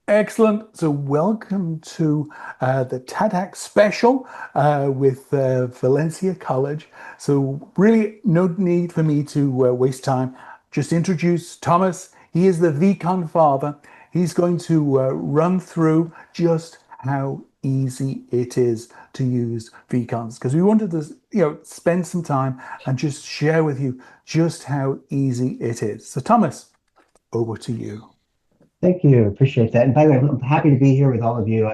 Excellent. So, welcome to the TADHack Special with Valencia College. So, really, no need for me to waste time. Just introduce Thomas. He is the vCon father. He's going to run through just how easy it is to use vCons because we wanted to, spend some time and just share with you just how easy it is. So, Thomas, over to you. Thank you. Appreciate that. And by the way, I'm happy to be here with all of you.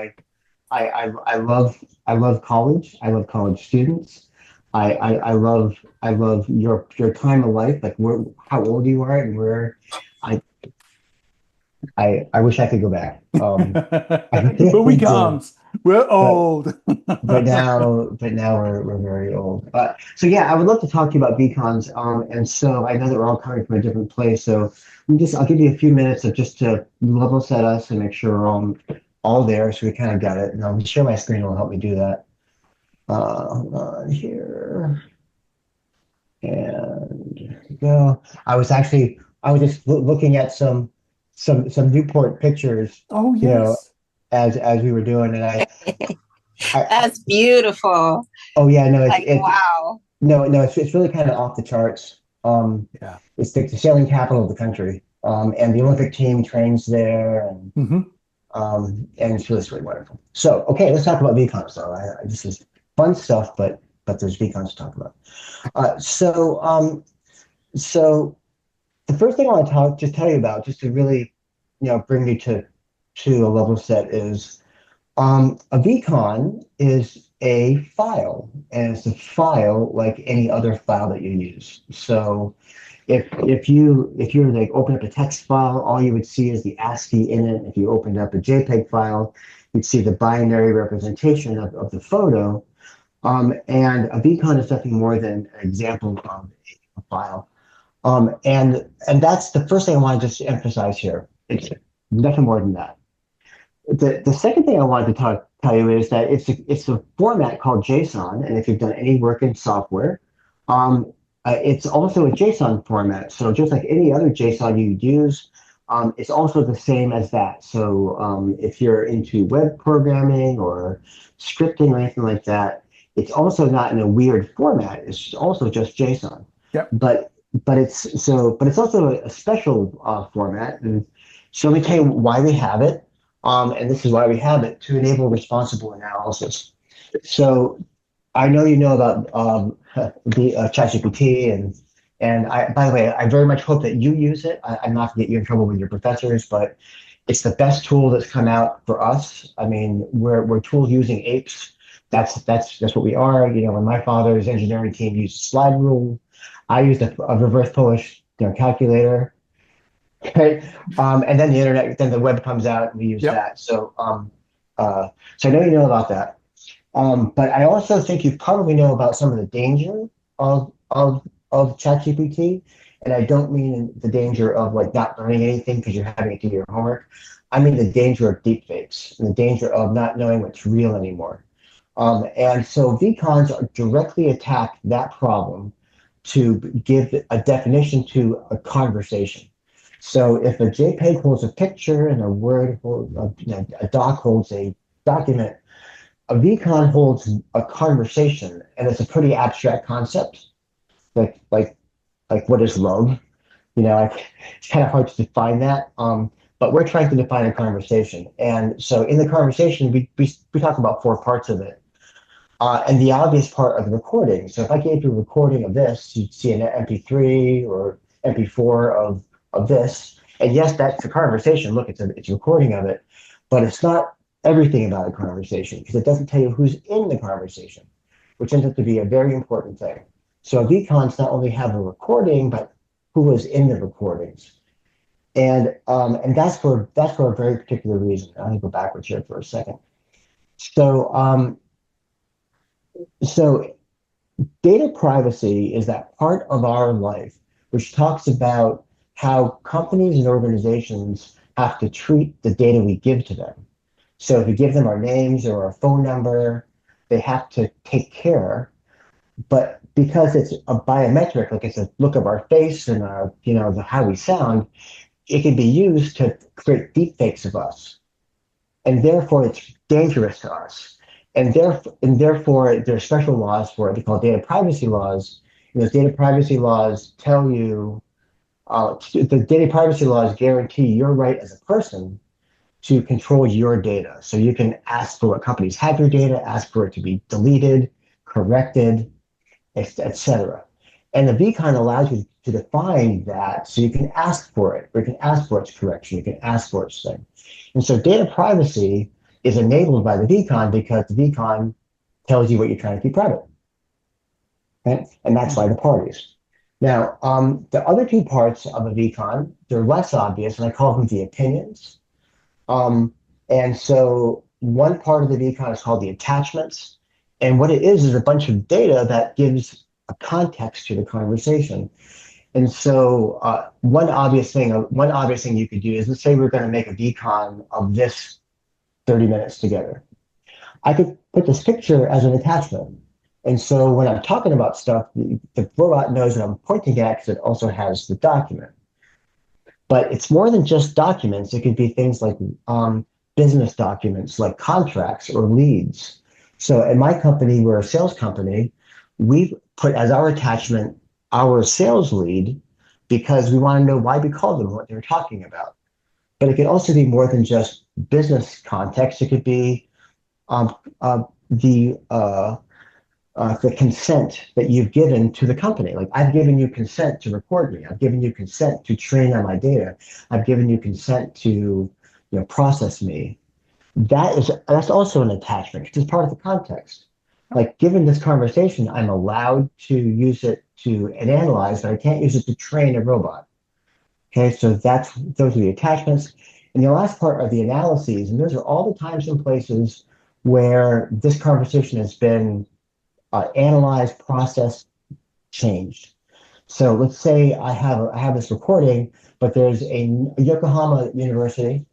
I love college. I love college students. I love your time of life, like how old you are and where I I wish I could go back. I But we really do. can't. We're But old. but now we're very old. So yeah, I would love to talk to you about beacons. And so I know that we're all coming from a different place. So I'll give you a few minutes of just to level set us and make sure we're all there. So we kind of got it. And I'll share my screen will help me do that. Hold on here. And here we go. I was just looking at some Newport pictures, Oh, you know, yes. as we were doing, and I That's beautiful. oh yeah, no, Like, wow. no, it's really kind of off the charts. Yeah. It's the sailing capital of the country. And the Olympic team trains there, Hmm. and it's really wonderful. So, okay, let's talk about VCons. So, this is fun stuff, but there's VCons to talk about. Uh, so, um, so the first thing I want to just tell you about, just to really, bring you to a level set is a vCon is a file, and it's a file like any other file that you use. So if you were to open up a text file, all you would see is the ASCII in it. If you opened up a JPEG file, you'd see the binary representation of the photo. And a vCon is nothing more than an example of a file. And that's the first thing I want to just emphasize here. It's nothing more than that. The second thing I wanted to tell you is that it's a format called JSON, and if you've done any work in software, it's also a JSON format. So just like any other JSON you'd use, it's also the same as that. So if you're into web programming or scripting or anything like that, it's also not in a weird format. It's also just JSON. Yep. But but it's also a special format. And so let me tell you why we have it. And this is why we have it to enable responsible analysis. So I know you know about the ChatGPT, and by the way, I very much hope that you use it. I'm not going to get you in trouble with your professors, but it's the best tool that's come out for us. I mean, we're tool using apes. That's what we are. When my father's engineering team used slide rule, I used a reverse Polish calculator. Right. And then the internet, then the web comes out, and we use Yep. that. So I know you know about that. But I also think you probably know about some of the danger of of of ChatGPT, and I don't mean the danger of like not learning anything because you're having to do your homework. I mean the danger of deepfakes and the danger of not knowing what's real anymore. And so VCons directly attack that problem to give a definition to a conversation. So if a JPEG holds a picture and a Word holds a doc holds a document, a VCon holds a conversation, and it's a pretty abstract concept. Like like like what is love? It's kind of hard to define that. But we're trying to define a conversation, and so in the conversation, we talk about four parts of it. And the obvious part of the recording. So if I gave you a recording of this, you'd see an MP3 or MP4 of this. And yes, that's a conversation. Look, it's a recording of it, but it's not everything about a conversation because it doesn't tell you who's in the conversation, which ends up to be a very important thing. So VCons not only have a recording, but who was in the recordings. And that's for a very particular reason. I'm gonna go backwards here for a second. So so data privacy is that part of our life which talks about how companies and organizations have to treat the data we give to them. So if we give them our names or our phone number, they have to take care. But because it's a biometric, like it's a look of our face and how we sound, it can be used to create deep fakes of us. and therefore it's dangerous to us. And therefore there are special laws for it. They're called data privacy laws. And those data privacy laws tell you, the data privacy laws guarantee your right as a person to control your data. So you can ask for what companies have your data, ask for it to be deleted, corrected, etc. And the vCon allows you to define that, so you can ask for it, or you can ask for its correction, you can ask for its thing. And so data privacy is enabled by the vCon because the vCon tells you what you're trying to keep private. Right? And that's why the parties. Now, the other two parts of a vCon, they're less obvious, and I call them the opinions. And so one part of the vCon is called the attachments. And what it is a bunch of data that gives a context to the conversation. And so one obvious thing you could do is, let's say we're going to make a vCon of this 30 minutes together. I could put this picture as an attachment. And so when I'm talking about stuff, the robot knows that I'm pointing at because it also has the document. But it's more than just documents. It could be things like business documents, like contracts or leads. So at my company, we're a sales company. We've put as our attachment our sales lead because we want to know why we called them, what they were talking about. But it could also be more than just business context. It could be the consent that you've given to the company. Like, I've given you consent to record me. I've given you consent to train on my data. I've given you consent to, process me. That's also an attachment, which is part of the context. Like, given this conversation, I'm allowed to use it to analyze, but I can't use it to train a robot. Okay, so those are the attachments. And the last part are the analyses, and those are all the times and places where this conversation has been analyzed, processed, changed. So let's say I have this recording, but there's a Yokohama University,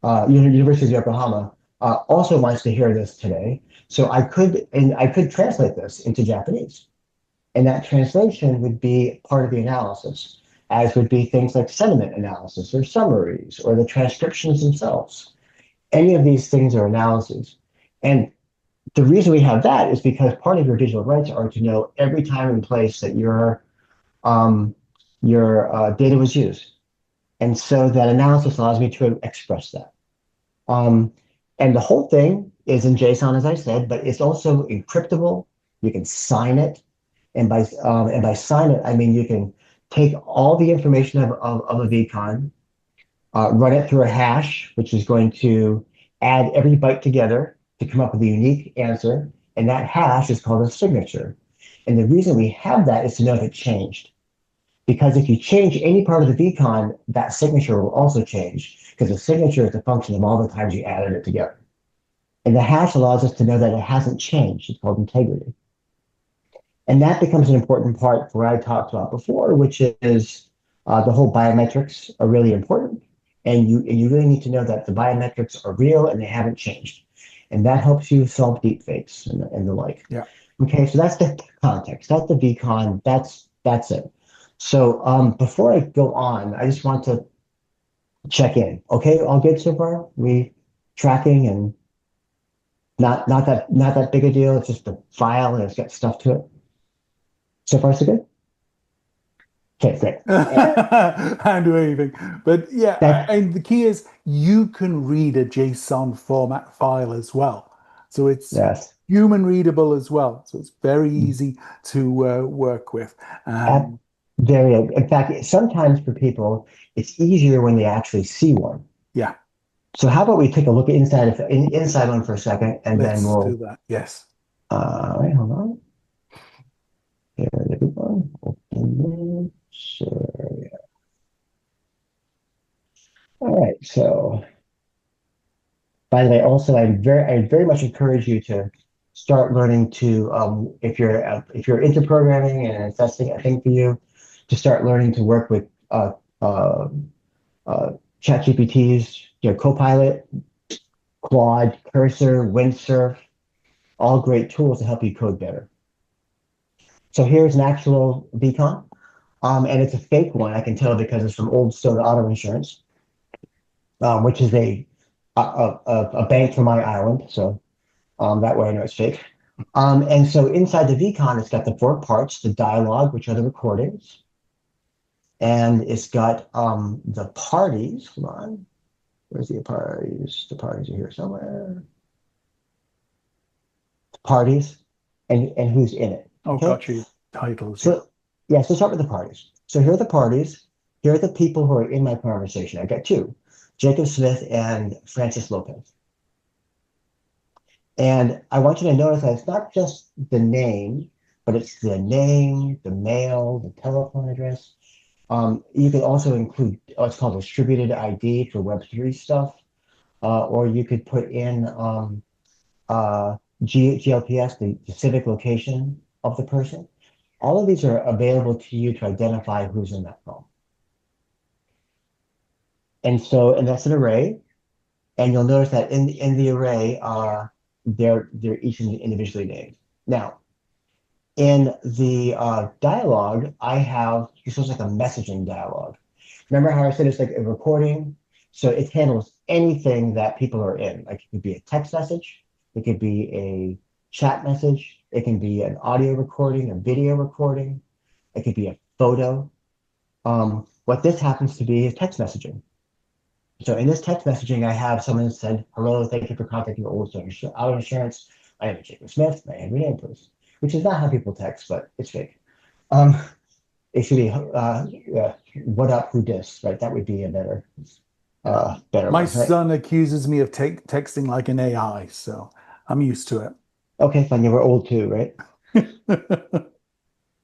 University of Yokohama, also wants to hear this today. So I could translate this into Japanese, and that translation would be part of the analysis, as would be things like sentiment analysis or summaries or the transcriptions themselves. Any of these things are analyses. And the reason we have that is because part of your digital rights are to know every time and place that your data was used. And so that analysis allows me to express that. And the whole thing is in JSON, as I said, but it's also encryptable. You can sign it. And by sign it, I mean you can take all the information of a vCon, run it through a hash, which is going to add every byte together to come up with a unique answer. And that hash is called a signature. And the reason we have that is to know if it changed. Because if you change any part of the vCon, that signature will also change, because the signature is a function of all the times you added it together. And the hash allows us to know that it hasn't changed. It's called integrity. And that becomes an important part for what I talked about before, which is the whole biometrics are really important. And you really need to know that the biometrics are real and they haven't changed. And that helps you solve deepfakes and the like. Yeah. Okay, so that's the context. That's the vCon. That's it. So before I go on, I just want to check in. Okay, all good so far? We tracking and not that big a deal. It's just a file and it's got stuff to it. So far, so good? Okay, great. Can't do anything. But yeah, and the key is you can read a JSON format file as well. So it's yes. human readable as well. So it's very easy to work with. In fact, sometimes for people, it's easier when they actually see one. Yeah. So how about we take a look at inside one for a second, and Let's then we'll do that. Yes. Wait, hold on. Here we go. Open share. Yeah. All right. So, by the way, also I very much encourage you to start learning to if you're into programming and it's that's a thing for you, to start learning to work with ChatGPT's, Copilot, Claude, Cursor, Windsurf, all great tools to help you code better. So here's an actual vCon, and it's a fake one. I can tell because it's from Old Stone Auto Insurance, which is a a bank from my island, so that way I know it's fake. And so inside the vCon, it's got the four parts: the dialogue, which are the recordings, and it's got the parties. Hold on, where's the parties? The parties are here somewhere. The parties, and who's in it. Oh, Okay, got you. Titles. Yeah. so yeah, so start with the parties. So here are the parties. Here are the people who are in my conversation. I got two: Jacob Smith and Francis Lopez. And I want you to notice that it's not just the name, but it's the name, the mail, the telephone address. You could also include what's called distributed ID for Web3 stuff, or you could put in GLPS, the civic location of the person. All of these are available to you to identify who's in that phone. And that's an array. And you'll notice that in the array, they're each individually named. Now, in the dialogue, this was like a messaging dialogue. Remember how I said it's like a recording? So it handles anything that people are in. Like it could be a text message, it could be a chat message, it can be an audio recording, a video recording, it could be a photo. What this happens to be is text messaging. So in this text messaging, I have someone that said, "Hello, thank you for contacting Auto Insurance. I am Jacob Smith. May I have your name, please?" Which is not how people text, but it's fake. Um, it should be, "What up, who dis?" Right? That would be a better My one, right? son accuses me of texting like an AI, so I'm used to it. Okay, fine. You were old too, right?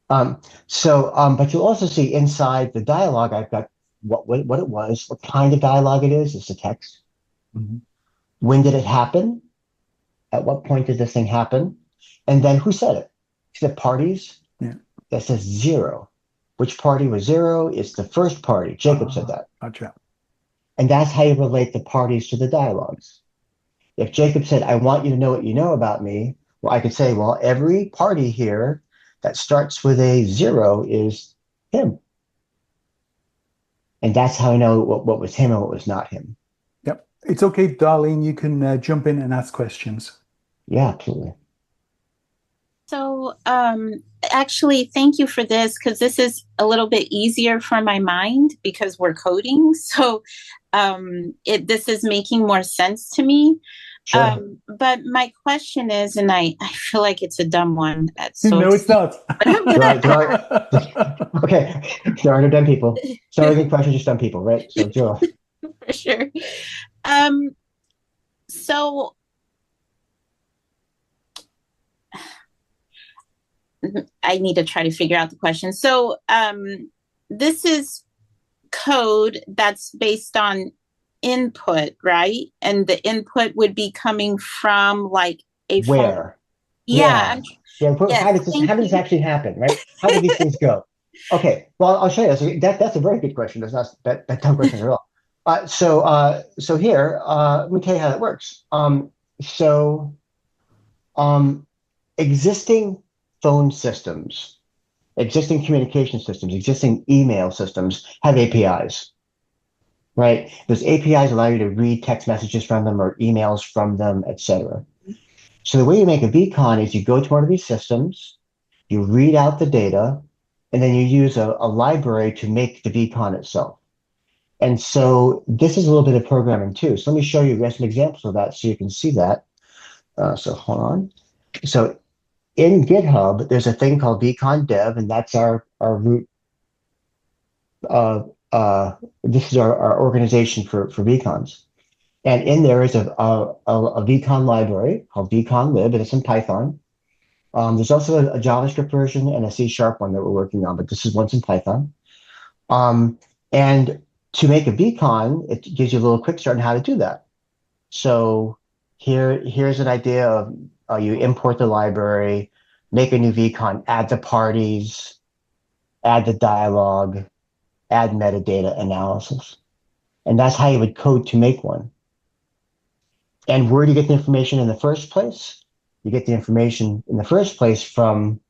But you'll also see inside the dialogue, I've got what it was, what kind of dialogue it is. It's a text. Mhm. When did it happen? At what point did this thing happen? And then who said it? See the parties? Yeah. That says zero. Which party was zero? It's the first party. Jacob said that. Gotcha. And that's how you relate the parties to the dialogues. If Jacob said, "I want you to know what you know about me," well, I could say, well, every party here that starts with a zero is him. And that's how I know what was him and what was not him. Yep. It's okay, Darlene. You can jump in and ask questions. Yeah, absolutely. So, actually, thank you for this because this is a little bit easier for my mind because we're coding. So, this is making more sense to me. Sure. But my question is, and I feel like it's a dumb one. No, it's not. Okay, there are no dumb people. So everything questions just dumb people, right? So zero. For sure. So I need to try to figure out the question. So this is code that's based on input, right? And the input would be coming from like a phone. Where? Yeah. Yeah. Yes, How does this actually happen, right? How do these things go? Okay. Well, I'll show you. So that's a very good question. That's not that dumb question at all. So here, let me tell you how that works. So existing phone systems, existing communication systems, existing email systems have APIs, right? Those APIs allow you to read text messages from them or emails from them, etc. So the way you make a vCon is you go to one of these systems, you read out the data, and then you use a library to make the vCon itself. And so this is a little bit of programming too. So let me show you some examples of that so you can see that. So hold on. So in GitHub, there's a thing called vCon dev, and that's our root. This is our organization for vCons. And in there is a vCon library called vCon lib, and it's in Python. There's also a JavaScript version and a C# one that we're working on, but this is one's in Python. And to make a vCon, it gives you a little quick start on how to do that. So here's an idea of you import the library, make a new vCon, add the parties, add the dialogue, add metadata analysis. And that's how you would code to make one. And where do you get the information in the first place? You get the information in the first place from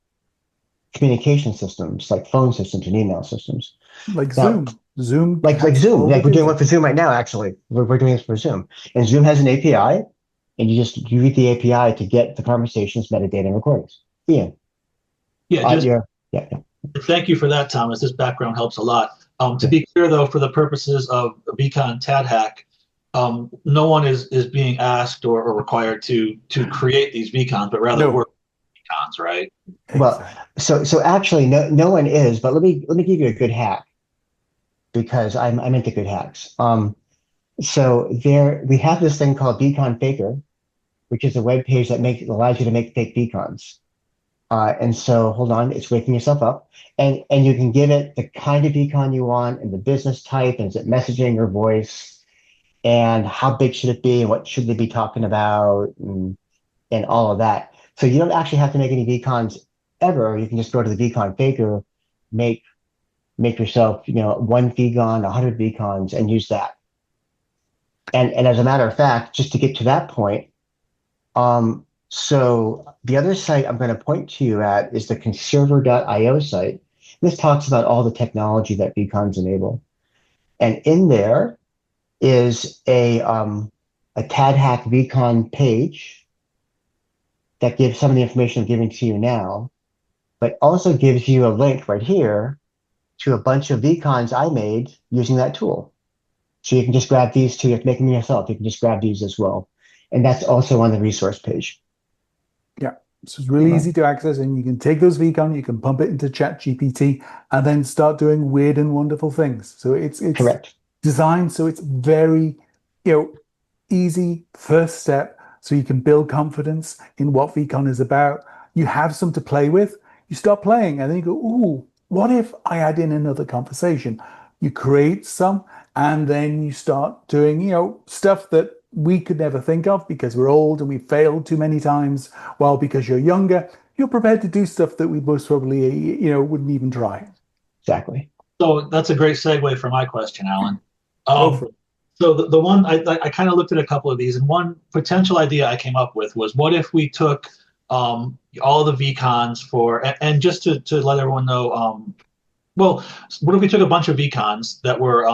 communication systems like phone systems and email systems. Like Now, Zoom. Zoom like has Zoom, all the like we're doing data. one for Zoom right now. Actually, we're doing this for Zoom, and Zoom has an API, and you read the API to get the conversations, metadata, and recordings. Yeah, Yeah, just yeah, yeah, yeah. thank you for that, Thomas. This background helps a lot. To Yeah. be clear, though, for the purposes of vCon TADHack, no one is being asked or required to create these vCons, but rather No, work vCons, right? Well, exactly. so actually, no one is. But let me give you a good hack because I'm into good hacks. So there we have this thing called vCon Faker, which is a web page that allows you to make fake vCons. And so, hold on, it's waking yourself up, and you can give it the kind of econ you want, and the business type, and is it messaging or voice, and how big should it be, and what should they be talking about, and all of that. So you don't actually have to make any vcons ever. You can just go to the vcon faker, make make yourself, one vcon, 100 vcons, and use that. And as a matter of fact, just to get to that point, so the other site I'm going to point to you at is the conserver.io site. This talks about all the technology that vcons enable. And in there is a TADHack vcon page that gives some of the information I'm giving to you now, but also gives you a link right here to a bunch of vcons I made using that tool. So you can just grab these two. You have to make them yourself. You can just grab these as well. And that's also on the resource page. Yeah. So it's really Right. easy to access, and you can take those vCon, you can pump it into ChatGPT, and then start doing weird and wonderful things. So it's Correct. designed so it's very, easy first step, so you can build confidence in what vCon is about. You have some to play with. You start playing, and then you go, "Ooh, what if I add in another conversation?" You create some, and then you start doing, stuff that we could never think of because we're old and we failed too many times. Well, because you're younger, you're prepared to do stuff that we most probably, wouldn't even try. Exactly. So that's a great segue for my question, Alan. Go Um, for it. so the one I kind of looked at a couple of these, and one potential idea I came up with was, what if we took all the vCons and just to let everyone know, well, what if we took a bunch of vCons that were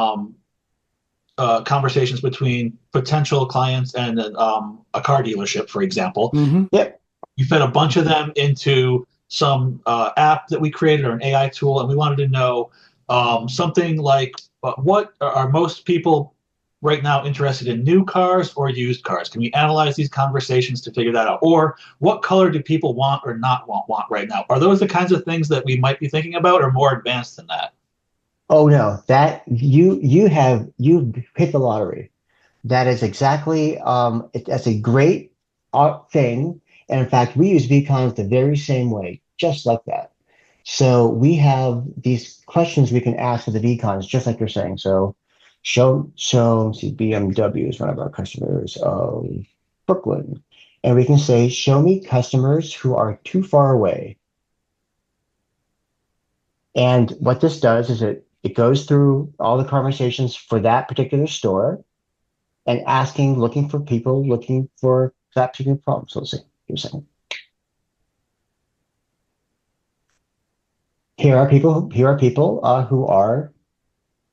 conversations between potential clients and a car dealership, for example. Mm-hmm. Yep. You fed a bunch of them into some app that we created or an AI tool, and we wanted to know something like, what are most people right now interested in, new cars or used cars? Can we analyze these conversations to figure that out? Or what color do people want or not want right now? Are those the kinds of things that we might be thinking about, or more advanced than that? Oh no, that you hit the lottery. That is exactly that's a great thing. And in fact, we use vcons the very same way, just like that. So we have these questions we can ask for the vcons, just like you're saying. So see, BMW is one of our customers of Brooklyn. And we can say, show me customers who are too far away. And what this does is it goes through all the conversations for that particular store and looking for people looking for that particular problem. So let's see, give me a second. Here are people who are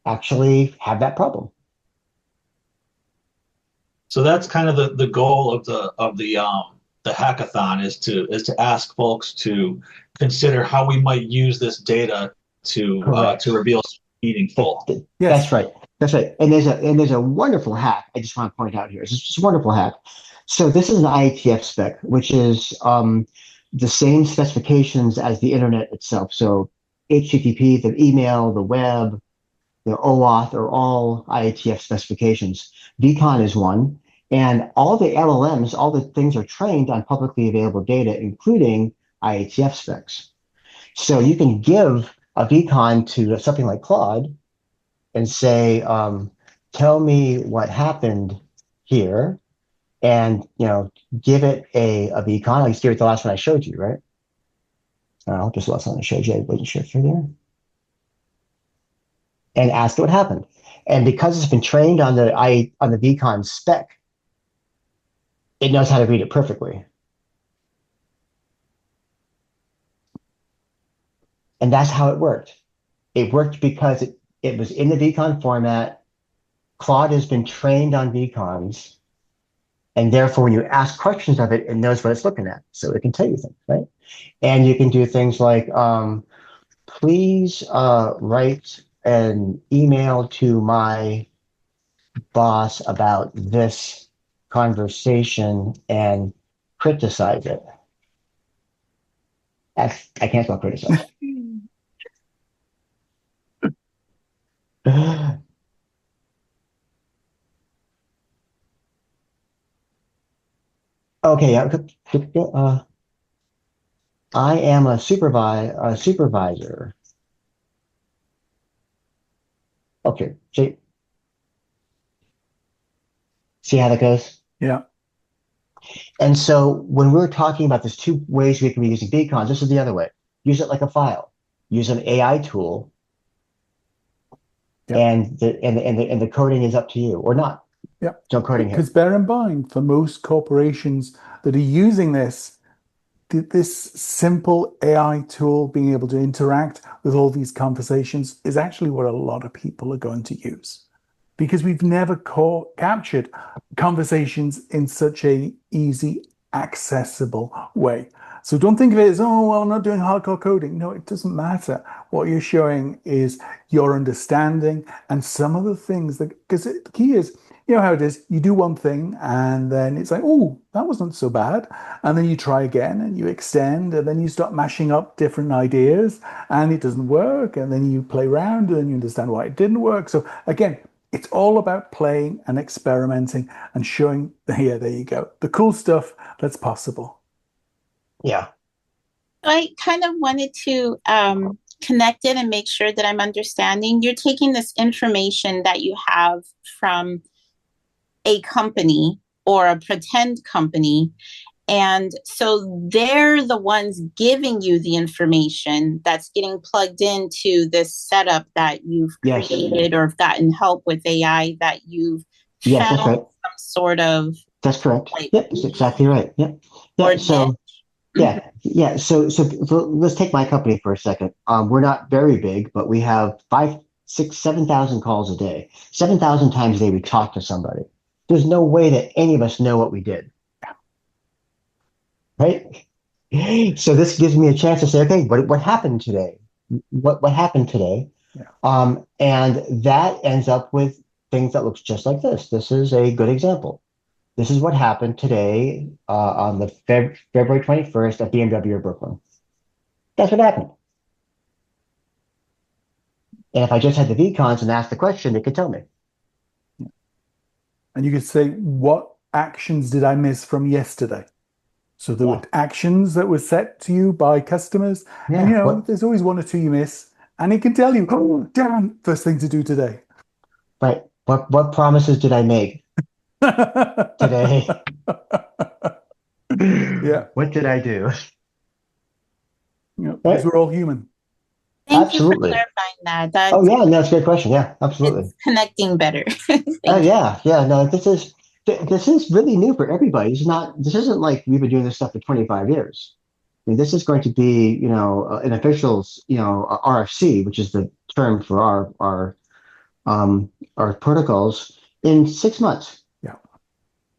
actually have that problem. So that's kind of the goal of the hackathon, is to ask folks to consider how we might use this data Correct. to reveal something meaningful. Yes. That's right. That's right. And there's a wonderful hack I just want to point out here. It's just a wonderful hack. So this is an IETF spec, which is the same specifications as the internet itself. So HTTP, the email, the web, OAuth are all IETF specifications. vCon is one. And all the LLMs, all the things are trained on publicly available data, including IETF specs. So you can give a vCon to something like Claude and say, tell me what happened here, and give it a vCon. I just gave it the last one I showed you, right? I hope this last one I showed you, I wasn't sure through there. And ask it what happened. And because it's been trained on the vCon spec, it knows how to read it perfectly. And that's how it worked. It worked because it was in the vCon format. Claude has been trained on vCons, and therefore when you ask questions of it, it knows what it's looking at. So it can tell you things, right? And you can do things like, please write an email to my boss about this conversation and criticize it. I can't spell criticize. Okay, I am a supervisor. Okay, see how that goes? Yeah. And so when we're talking about there's two ways we can be using vCons, this is the other way. Use it like a file. Use an AI tool, Yep. and the coding is up to you or not. Yeah. Don't coding Because here. bear in mind, for most corporations that are using this simple AI tool being able to interact with all these conversations is actually what a lot of people are going to use, because we've never captured conversations in such a easy, accessible way. So don't think of it as, oh, well, I'm not doing hardcore coding. No, it doesn't matter. What you're showing is your understanding and some of the things that, because the key is, you know how it is, you do one thing and then it's like, oh, that wasn't so bad. And then you try again and you extend and then you start mashing up different ideas and it doesn't work. And then you play around and then you understand why it didn't work. So again, it's all about playing and experimenting and showing, yeah, there you go, the cool stuff that's possible. Yeah. I kind of wanted to connect it and make sure that I'm understanding. You're taking this information that you have from a company or a pretend company, and so they're the ones giving you the information that's getting plugged into this setup that you've Yes. created or have gotten help with AI that you've Yes, found that's right. some sort of. That's correct. Like, Yep, that's exactly right. Yep. Yeah. or So yeah. So let's take my company for a second. We're not very big, but we have 5, 6, 7,000 calls a day. 7,000 times a day we talk to somebody. There's no way that any of us know what we did. Right? So this gives me a chance to say, okay, what happened today? What happened today? Yeah. And that ends up with things that looks just like this. This is a good example. This is what happened today on the February 21st at BMW of Brooklyn. That's what happened. And if I just had the vCons and asked the question, it could tell me. And you could say, what actions did I miss from yesterday? So there were actions that were set to you by customers. Yeah. And, you know, there's always one or two you miss. And it can tell you, oh, damn, first thing to do today. Right. What promises did I make today? Yeah. What did I do? Because we're all human. Thank you for Absolutely. clarifying that. Oh yeah, that's a great question. Yeah, absolutely. It's connecting better. Yeah. No, this is really new for everybody. This isn't like we've been doing this stuff for 25 years. I mean, this is going to be, an official's, RFC, which is the term for our protocols in 6 months. Yeah.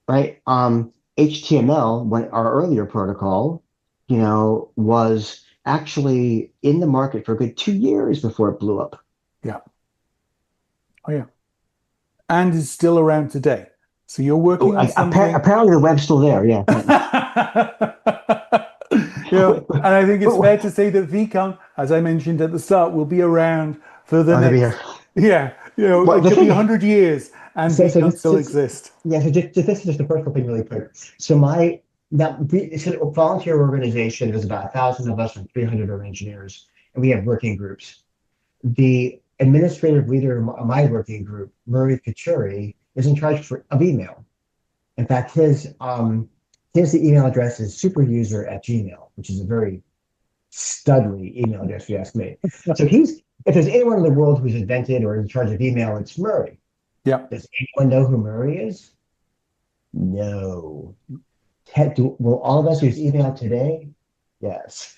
Right. HTML, when our earlier protocol, was actually in the market for a good 2 years before it blew up. Yeah. Oh yeah. And is still around today. So you're working on something. Apparently the web's still there. Yeah. And I think it's fair to say that vCon, as I mentioned at the start, will be around for the next. Yeah. It could be 100 years and vCon still exist. Yeah. So this is just a personal thing really quick. So it's a volunteer organization. There's about 1,000 of us and 300 are engineers, and we have working groups. The administrative leader of my working group, Murray Kachuri, is in charge of email. In fact, his email address is superuser@gmail, which is a very studly email address, if you ask me. So if there's anyone in the world who's invented or in charge of email, it's Murray. Yeah. Does anyone know who Murray is? No. Will all of us use email today? Yes.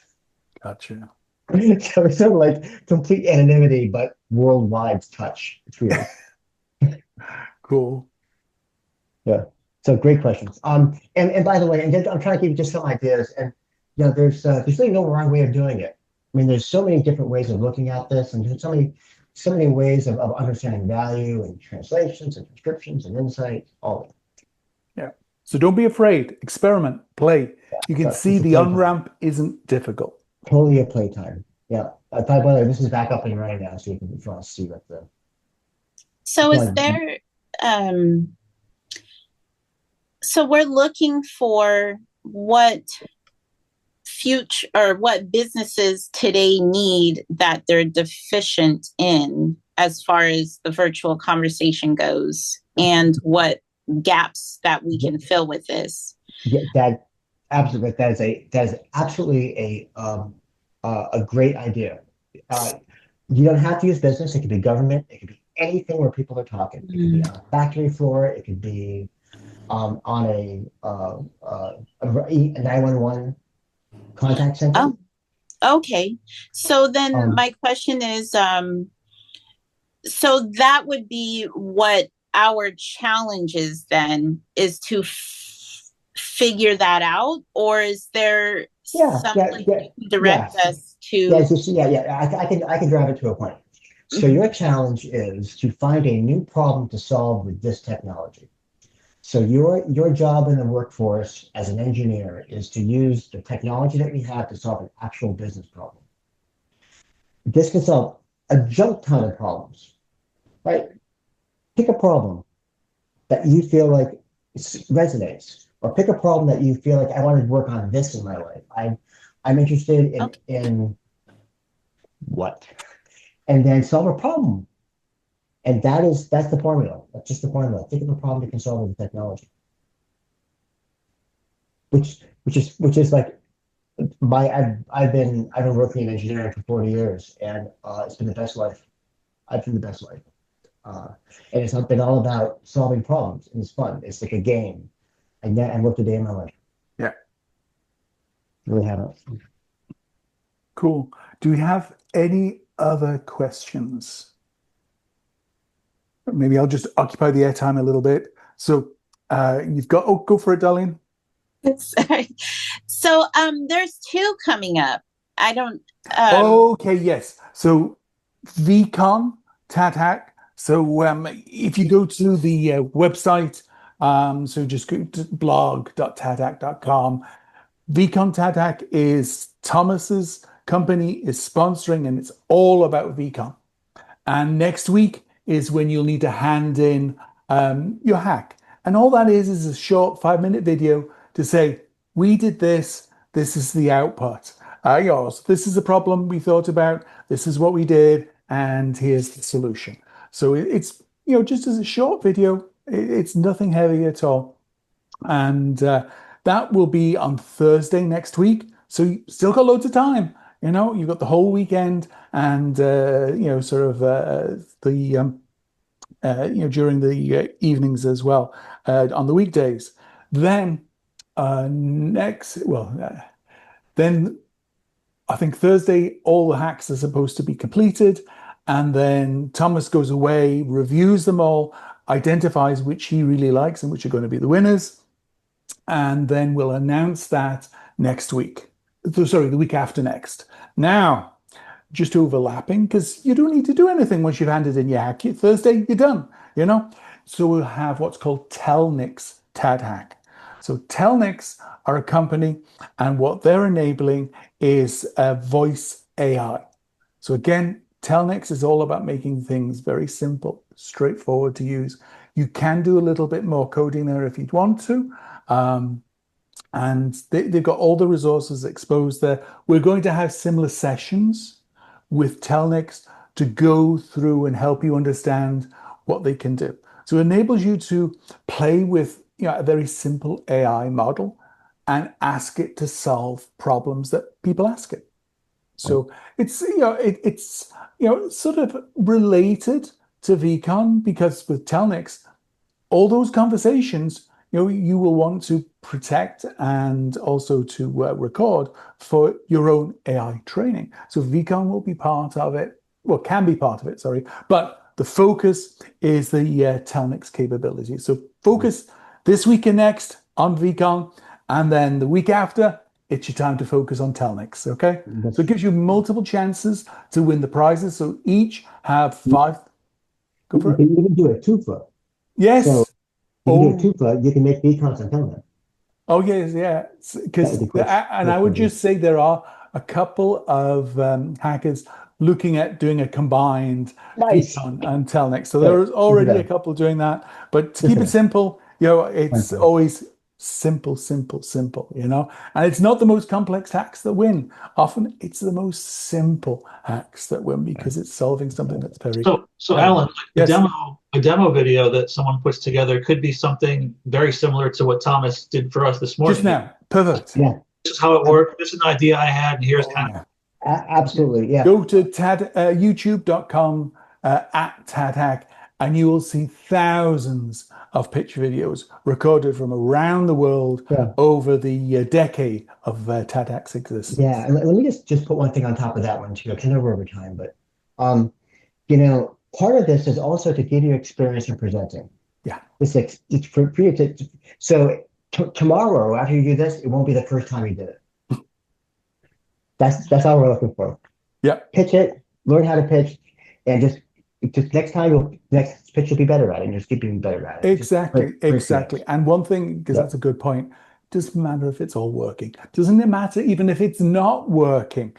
Gotcha. So it's sort of like complete anonymity, but worldwide touch. It's weird. Cool. Yeah. So great questions. And by the way, and I'm trying to give you just some ideas. And there's really no wrong way of doing it. I mean, there's so many different ways of looking at this, and there's so many ways of understanding value and translations and descriptions and insight. All of it. Yeah. So don't be afraid. Experiment. Play. You can So see it's a the playtime. on-ramp isn't difficult. Totally a playtime. Yeah. By the way, this is back up and running now, so you can if you want to see what the. So If you is want to, there um so we're looking for what future or what businesses today need that they're deficient in as far as the virtual conversation goes and what gaps that we can fill with this. yeah, that absolutely that is absolutely a great idea. Uh, you don't have to use business. It could be government. It could be anything where people are talking. It could be on a factory floor. It could be on a 911 contact center. Oh, okay. So then Um, my question is, so that would be what our challenge is then, is to figure that out, or is there yeah, someone yeah, yeah, who can direct yes, us yeah, to? yeah. I can drive it to a point. So Mhm. your challenge is to find a new problem to solve with this technology. So your job in the workforce as an engineer is to use the technology that we have to solve an actual business problem. This can solve a junk ton of problems, right? Pick a problem that you feel like resonates, or pick a problem that you feel like I want to work on this in my life. I'm interested in Okay. what, and then solve a problem. And that's the formula. That's just the formula. Think of a problem you can solve with technology, which is like I've been working in engineering for 40 years, and it's been the best life. I've been the best life. Uh, and it's not been all about solving problems, and it's fun. It's like a game. And worked a day in my life. Yeah. Really haven't. Cool. Do we have any other questions? Maybe I'll just occupy the airtime a little bit. So you've got, oh, go for it, darling. Sorry. So there's two coming up. I don't um Okay, yes. So vCon, TADHack. So if you go to the website, so just go to blog.tadhack.com. vCon TADHack is Thomas's company is sponsoring, and it's all about vCon. And next week is when you'll need to hand in your hack. And all that is a short 5-minute video to say, we did this, this is the output. Yours, this is the problem we thought about, this is what we did, and here's the solution. So it's, just as a short video, it's nothing heavy at all. And that will be on Thursday next week. So you still got loads of time. You've got the whole weekend and, sort of during the evenings as well on the weekdays. Then then I think Thursday, all the hacks are supposed to be completed. And then Thomas goes away, reviews them all, identifies which he really likes and which are going to be the winners. And then we'll announce that next week. Sorry, the week after next. Now, just overlapping, because you don't need to do anything once you've handed in your hack. Thursday, you're done. So we'll have what's called Telnik's TADHack. So Telniks are a company, and what they're enabling is a voice AI. So again, Telniks is all about making things very simple, straightforward to use. You can do a little bit more coding there if you'd want to. And they've got all the resources exposed there. We're going to have similar sessions with Telniks to go through and help you understand what they can do. So it enables you to play with a very simple AI model and ask it to solve problems that people ask it. So it's it's sort of related to vCon, because with Telniks, all those conversations, you will want to protect and also to record for your own AI training. So vCon will be part of it, well, can be part of it, sorry, but the focus is the Telnix capability. So focus this week and next on vCon, and then the week after, it's your time to focus on Telnix, okay? So it gives you multiple chances to win the prizes. So each have 5. Go for it. You can do a 2-foot. Yes. So you can do a Oh, 2-foot, you can make vCons on Telnet. oh yes, yeah. Because, and I would just say there are a couple of hackers looking at doing a combined Nice. vCon and Telnix. So Good. there's already Good. a couple doing that. But to keep Good. it simple, it's Wonderful. always simple, and it's not the most complex hacks that win. Often it's the most simple hacks that win because it's solving something that's very So Alan, yes. a demo video that someone puts together could be something very similar to what Thomas did for us this morning. Just now, perfect. Yeah. This is how it worked. This is an idea I had, and here's kind of. Absolutely, yeah. Go to youtube.com at TADHack, and you will see thousands of pitch videos recorded from around the world over the decade of TADHack's existence. Yeah, and let me just put one thing on top of that one too, because I know we're over time, but part of this is also to give you experience in presenting. Yeah. It's for you to, so tomorrow after you do this, it won't be the first time you did it. That's all we're looking for. Yeah. Pitch it, learn how to pitch, and just next time next pitch you'll be better at it, and just keep being better at it. Exactly. And one thing, because that's a good point, doesn't matter if it's all working. Doesn't it matter even if it's not working?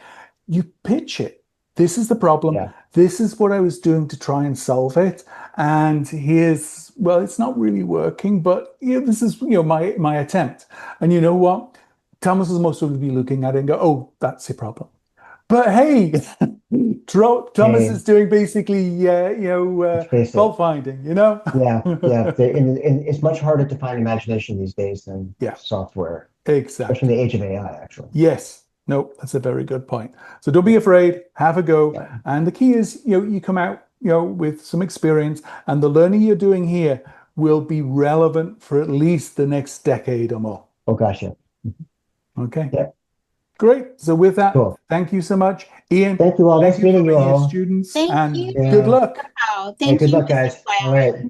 You pitch it. This is the problem. Yeah. This is what I was doing to try and solve it. And here's, well, it's not really working, but this is my attempt. And you know what? Thomas will most probably be looking at it and go, oh, that's a problem. But hey, Thomas is doing basically, fault finding, Yeah. And it's much harder to find imagination these days than software. Exactly. Especially in the age of AI, actually. Yes. No, that's a very good point. So don't be afraid, have a go. Yeah. And the key is, you come out, with some experience, and the learning you're doing here will be relevant for at least the next decade or more. Oh, gosh, yeah. Okay. Yeah. Great. So with that, Thank you so much, Ian. Thank you all. Nice meeting you all. Students, Thank and you. good luck. Wow. Thank you. Good luck, guys. All right.